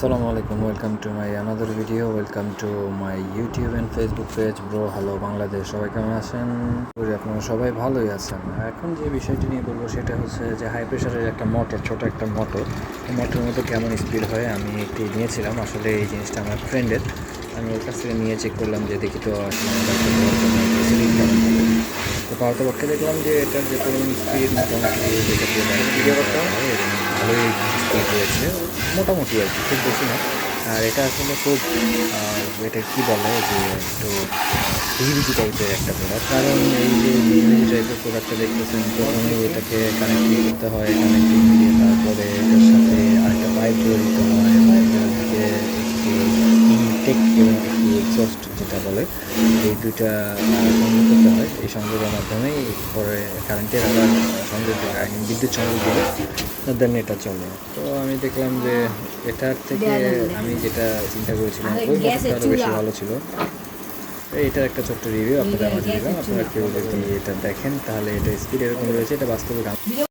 Assalamu alaikum, welcome to my another video, welcome to my YouTube and Facebook page. Bro, hello Bangladesh, সবাই কেমন আছেন? করি আপনারা সবাই ভালোই আছেন। এখন যে বিষয়টি নিয়ে বলবো সেটা হচ্ছে যে হাই প্রেশারের একটা মোটর, ছোট একটা মোটর, মোটরের মধ্যে কেমন স্পিড হয় আমি একটি নিয়েছিলাম। আসলে এই জিনিসটা আমার ফ্রেন্ডের, আমি ওর কাছ থেকে নিয়ে চেক করলাম যে দেখি তো আসলে আমার স্পিড কেমন হবে। তো পাওয়াতে দেখলাম যে এটার যে পরিমাণ স্পিড মোটামুটি যেটা দিয়ে ভিডিও করতে হয় এবং ভালোই স্পিড রয়েছে, মোটামুটি আর কি, খুব বেশি না। আর এটা আসলে খুব এটা কী বলে যে একটু ভিজিবিজি টাইপের একটা প্রোডাক্ট। কারণ এই যে ভিজিবিজি টাইপের প্রোডাক্টটা দেখতেছেন, প্রথমে এটাকে কানেক্টিং করতে হয়, কানেক্টিং দিয়ে তারপরে এটার সাথে আরেকটা পাইপ জোড়া দিতে হয়, পাইপ জোড়া থেকে একটি ইনটেক এবং একটি এক্সস্ট যেটা বলে, এই দুইটা সংযোগ করতে হয়। এই সংযোগের মাধ্যমেই পরে কারেন্টের আবার সংযোগ বিদ্যুৎ সংযোগ দিলে দেন এটা চলে। তো আমি দেখলাম যে এটার থেকে আমি যেটা চিন্তা করেছিলাম ওই মোটরটা আরও বেশি ভালো ছিল। এটার একটা ছোট্ট রিভিউ আপনাদের মাঝে দিলাম। আপনারা কেউ যদি এটা দেখেন তাহলে এটা স্পিড এরকম রয়েছে, এটা বাস্তবে